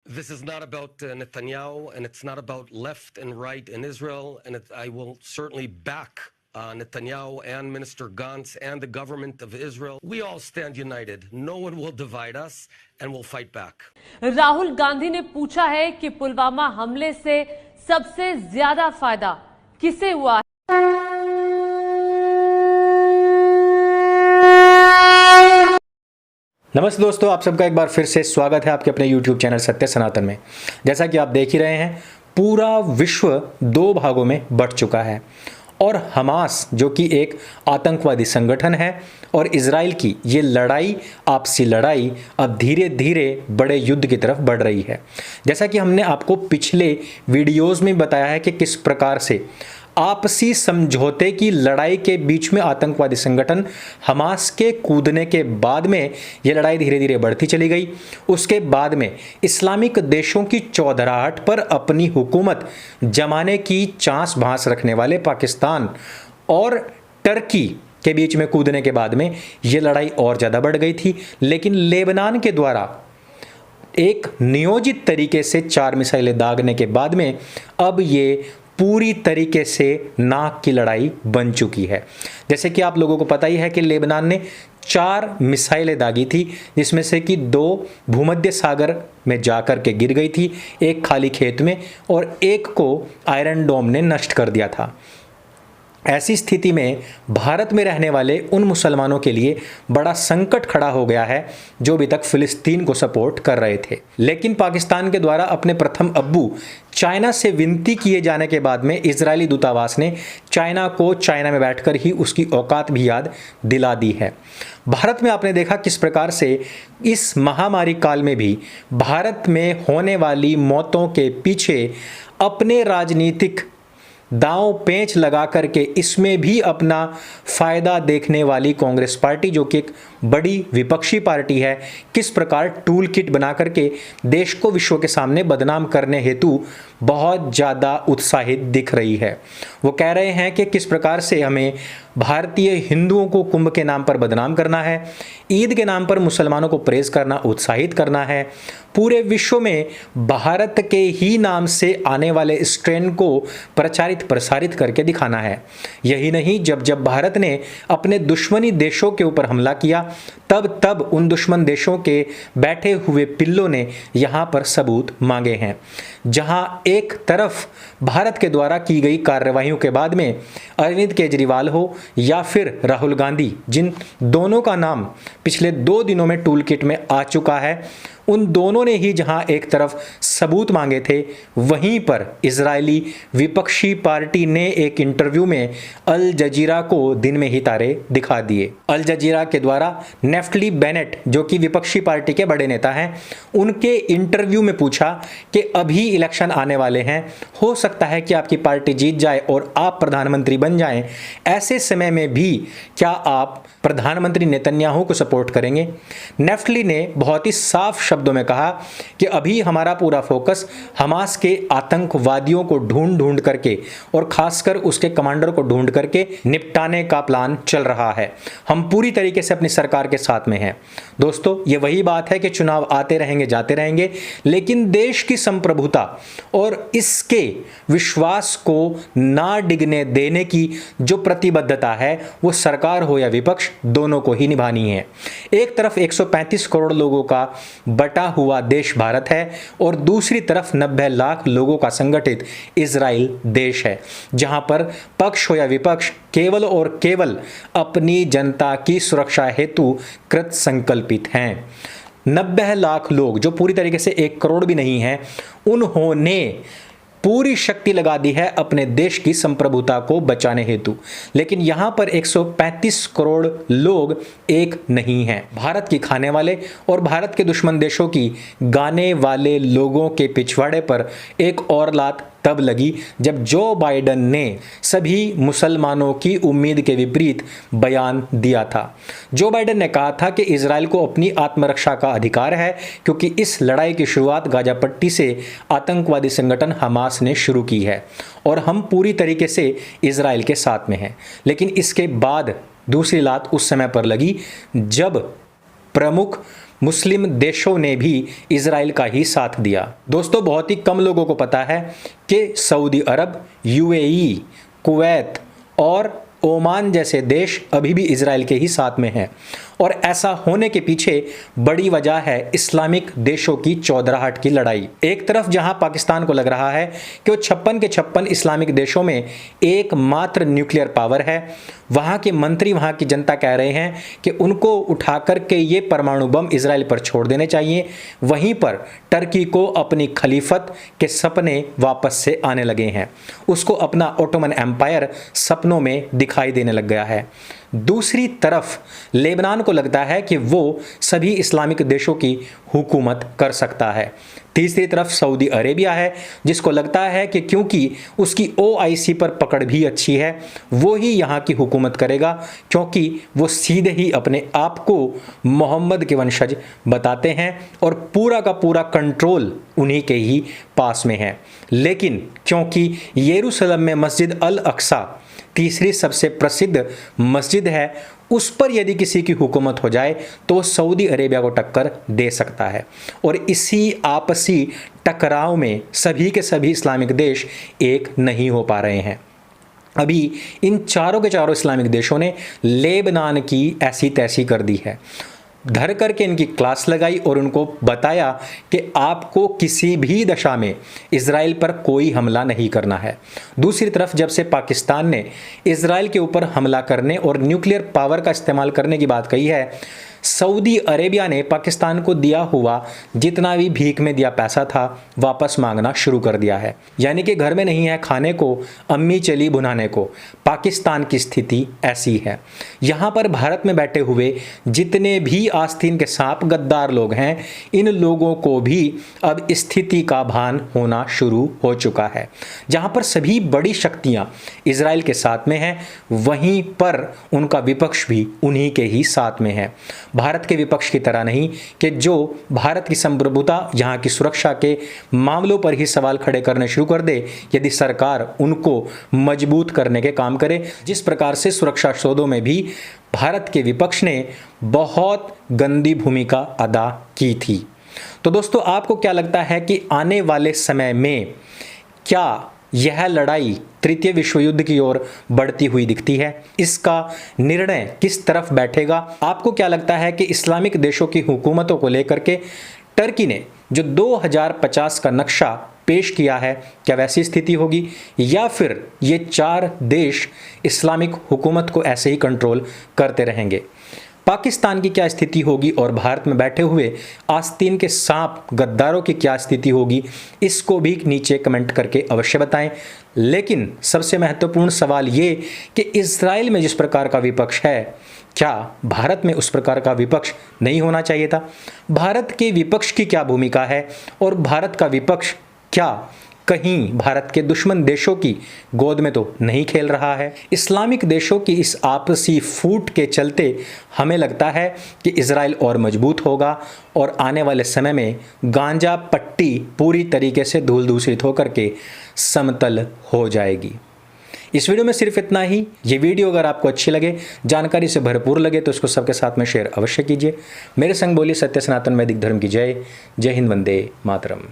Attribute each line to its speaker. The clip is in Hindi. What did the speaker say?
Speaker 1: This is not about Netanyahu, and it's not about left and right in Israel. And I will certainly back Netanyahu and Minister Gantz and the government of Israel. We all stand united. No one will divide us, and we'll fight back.
Speaker 2: Rahul Gandhi ने पूछा है कि पुलवामा हमले से सबसे ज्यादा फायदा किसे हुआ है?
Speaker 3: नमस्ते दोस्तों, आप सबका एक बार फिर से स्वागत है आपके अपने YouTube चैनल सत्य सनातन में। जैसा कि आप देख ही रहे हैं, पूरा विश्व दो भागों में बंट चुका है और हमास जो कि एक आतंकवादी संगठन है और इजराइल की ये लड़ाई, आपसी लड़ाई अब धीरे धीरे बड़े युद्ध की तरफ बढ़ रही है। जैसा कि हमने आपको पिछले वीडियोस में बताया है कि किस प्रकार से आपसी समझौते की लड़ाई के बीच में आतंकवादी संगठन हमास के कूदने के बाद में यह लड़ाई धीरे धीरे बढ़ती चली गई। उसके बाद में इस्लामिक देशों की चौधराहट पर अपनी हुकूमत जमाने की चांस भांस रखने वाले पाकिस्तान और टर्की के बीच में कूदने के बाद में यह लड़ाई और ज़्यादा बढ़ गई थी। लेकिन लेबनान के द्वारा एक नियोजित तरीके से 4 मिसाइलें दागने के बाद में अब ये पूरी तरीके से नाक की लड़ाई बन चुकी है। जैसे कि आप लोगों को पता ही है कि लेबनान ने 4 मिसाइलें दागी थी, जिसमें से कि 2 भूमध्य सागर में जाकर के गिर गई थी, एक खाली खेत में और एक को आयरन डोम ने नष्ट कर दिया था। ऐसी स्थिति में भारत में रहने वाले उन मुसलमानों के लिए बड़ा संकट खड़ा हो गया है जो अभी तक फिलिस्तीन को सपोर्ट कर रहे थे। लेकिन पाकिस्तान के द्वारा अपने प्रथम अब्बू चाइना से विनती किए जाने के बाद में इजरायली दूतावास ने चाइना को चाइना में बैठकर ही उसकी औकात भी याद दिला दी है। भारत में आपने देखा किस प्रकार से इस महामारी काल में भी भारत में होने वाली मौतों के पीछे अपने राजनीतिक दांव पेंच लगा करके इसमें भी अपना फायदा देखने वाली कांग्रेस पार्टी, जो कि एक बड़ी विपक्षी पार्टी है, किस प्रकार टूल किट बना करके देश को विश्व के सामने बदनाम करने हेतु बहुत ज़्यादा उत्साहित दिख रही है। वो कह रहे हैं कि किस प्रकार से हमें भारतीय हिंदुओं को कुंभ के नाम पर बदनाम करना है, ईद के नाम पर मुसलमानों को प्रेज करना, उत्साहित करना है, पूरे विश्व में भारत के ही नाम से आने वाले स्ट्रेन को प्रचारित प्रसारित करके दिखाना है। यही नहीं, जब जब भारत ने अपने दुश्मनी देशों के ऊपर हमला किया तब उन दुश्मन देशों के बैठे हुए पिल्लों ने यहाँ पर सबूत मांगे हैं। जहाँ एक तरफ भारत के द्वारा की गई कार्रवाइयों के बाद में अरविंद केजरीवाल हो या फिर राहुल गांधी, जिन दोनों का नाम पिछले 2 दिनों में टूल किट में आ चुका है, उन दोनों ने ही जहां एक तरफ सबूत मांगे थे, वहीं पर इजरायली विपक्षी पार्टी ने एक इंटरव्यू में अल जजीरा को दिन में ही तारे दिखा दिए। अल जजीरा के द्वारा नेफ्टली बेनेट, जो कि विपक्षी पार्टी के बड़े नेता हैं, उनके इंटरव्यू में पूछा कि अभी इलेक्शन आने वाले हैं, हो सकता है कि आपकी पार्टी जीत जाए और आप प्रधानमंत्री बन जाएं, ऐसे समय में भी क्या आप प्रधानमंत्री नेतन्याहू को सपोर्ट करेंगे? नेफ्टली ने बहुत ही साफ शब्दों में कहा कि अभी हमारा पूरा फोकस हमास के आतंकवादियों को ढूंढ करके और खासकर उसके कमांडर को ढूंढ करके निपटाने का प्लान चल रहा है। हम पूरी तरीके से अपनी सरकार के साथ में हैं। दोस्तों, ये वही बात है कि चुनाव आते रहेंगे, जाते रहेंगे, लेकिन देश की संप्रभुता और इसके विश्वास को ना डिगने देने की जो प्रतिबद्धता है, वो सरकार हो या विपक्ष, दोनों को ही निभानी है। एक तरफ 135 करोड़ लोगों का बटा हुआ देश भारत है और दूसरी तरफ 90 लाख लोगों का संगठित इजराइल देश है, जहां पर पक्ष हो या विपक्ष केवल और केवल अपनी जनता की सुरक्षा हेतु कृत संकल्पित हैं। 90 लाख लोग, जो पूरी तरीके से 1 करोड़ भी नहीं है, उन्होंने पूरी शक्ति लगा दी है अपने देश की संप्रभुता को बचाने हेतु। लेकिन यहां पर 135 करोड़ लोग एक नहीं हैं। भारत की खाने वाले और भारत के दुश्मन देशों की गाने वाले लोगों के पिछवाड़े पर एक और लात तब लगी जब जो बाइडेन ने सभी मुसलमानों की उम्मीद के विपरीत बयान दिया था। जो बाइडेन ने कहा था कि इजराइल को अपनी आत्मरक्षा का अधिकार है, क्योंकि इस लड़ाई की शुरुआत गाजा पट्टी से आतंकवादी संगठन हमास ने शुरू की है और हम पूरी तरीके से इजराइल के साथ में हैं। लेकिन इसके बाद दूसरी लात उस समय पर लगी जब प्रमुख मुस्लिम देशों ने भी इजराइल का ही साथ दिया। दोस्तों, बहुत ही कम लोगों को पता है कि सऊदी अरब, यूएई, कुवैत और ओमान जैसे देश अभी भी इजराइल के ही साथ में हैं। और ऐसा होने के पीछे बड़ी वजह है इस्लामिक देशों की चौधराहट की लड़ाई। एक तरफ जहां पाकिस्तान को लग रहा है कि वो 56 के 56 इस्लामिक देशों में एकमात्र न्यूक्लियर पावर है, वहां के मंत्री, वहां की जनता कह रहे हैं कि उनको उठा करके ये परमाणु बम इजराइल पर छोड़ देने चाहिए। वहीं पर टर्की को अपनी खलीफत के सपने वापस से आने लगे हैं, उसको अपना ओटोमन एम्पायर सपनों में दिखाई देने लग गया है। दूसरी तरफ लेबनान को लगता है कि वो सभी इस्लामिक देशों की हुकूमत कर सकता है। तीसरी तरफ सऊदी अरेबिया है, जिसको लगता है कि क्योंकि उसकी ओआईसी पर पकड़ भी अच्छी है, वो ही यहाँ की हुकूमत करेगा, क्योंकि वो सीधे ही अपने आप को मोहम्मद के वंशज बताते हैं और पूरा का पूरा कंट्रोल उन्हीं के ही पास में है। लेकिन क्योंकि यरूशलेम में मस्जिद अल अक्सा तीसरी सबसे प्रसिद्ध मस्जिद है, उस पर यदि किसी की हुकूमत हो जाए तो सऊदी अरेबिया को टक्कर दे सकता है। और इसी आपसी टकराव में सभी के सभी इस्लामिक देश एक नहीं हो पा रहे हैं। अभी इन चारों के चारों इस्लामिक देशों ने लेबनान की ऐसी तैसी कर दी है, धर करके इनकी क्लास लगाई और उनको बताया कि आपको किसी भी दशा में इजराइल पर कोई हमला नहीं करना है। दूसरी तरफ जब से पाकिस्तान ने इजराइल के ऊपर हमला करने और न्यूक्लियर पावर का इस्तेमाल करने की बात कही है, सऊदी अरेबिया ने पाकिस्तान को दिया हुआ जितना भी भीख में दिया पैसा था वापस मांगना शुरू कर दिया है। यानी कि घर में नहीं है खाने को, अम्मी चली भुनाने को। पाकिस्तान की स्थिति ऐसी है। यहाँ पर भारत में बैठे हुए जितने भी आस्तीन के सांप गद्दार लोग हैं, इन लोगों को भी अब स्थिति का भान होना शुरू हो चुका है। जहाँ पर सभी बड़ी शक्तियाँ इजराइल के साथ में हैं, वहीं पर उनका विपक्ष भी उन्हीं के ही साथ में है। भारत के विपक्ष की तरह नहीं कि जो भारत की संप्रभुता, यहाँ की सुरक्षा के मामलों पर ही सवाल खड़े करने शुरू कर दे यदि सरकार उनको मजबूत करने के काम करे। जिस प्रकार से सुरक्षा सौदों में भी भारत के विपक्ष ने बहुत गंदी भूमिका अदा की थी। तो दोस्तों, आपको क्या लगता है कि आने वाले समय में क्या यह लड़ाई तृतीय विश्व युद्ध की ओर बढ़ती हुई दिखती है? इसका निर्णय किस तरफ बैठेगा? आपको क्या लगता है कि इस्लामिक देशों की हुकूमतों को लेकर के टर्की ने जो 2050 का नक्शा पेश किया है, क्या वैसी स्थिति होगी, या फिर ये चार देश इस्लामिक हुकूमत को ऐसे ही कंट्रोल करते रहेंगे? पाकिस्तान की क्या स्थिति होगी और भारत में बैठे हुए आस्तीन के सांप गद्दारों की क्या स्थिति होगी, इसको भी नीचे कमेंट करके अवश्य बताएं। लेकिन सबसे महत्वपूर्ण सवाल ये कि इजराइल में जिस प्रकार का विपक्ष है, क्या भारत में उस प्रकार का विपक्ष नहीं होना चाहिए था? भारत के विपक्ष की क्या भूमिका है और भारत का विपक्ष क्या कहीं भारत के दुश्मन देशों की गोद में तो नहीं खेल रहा है? इस्लामिक देशों की इस आपसी फूट के चलते हमें लगता है कि इजराइल और मजबूत होगा और आने वाले समय में गांजा पट्टी पूरी तरीके से धूल दूषित होकर के समतल हो जाएगी। इस वीडियो में सिर्फ इतना ही। ये वीडियो अगर आपको अच्छी लगे, जानकारी से भरपूर लगे, तो इसको सबके साथ में शेयर अवश्य कीजिए। मेरे संग बोली सत्य सनातन वैदिक धर्म की जय। जय हिंद, वंदे मातरम।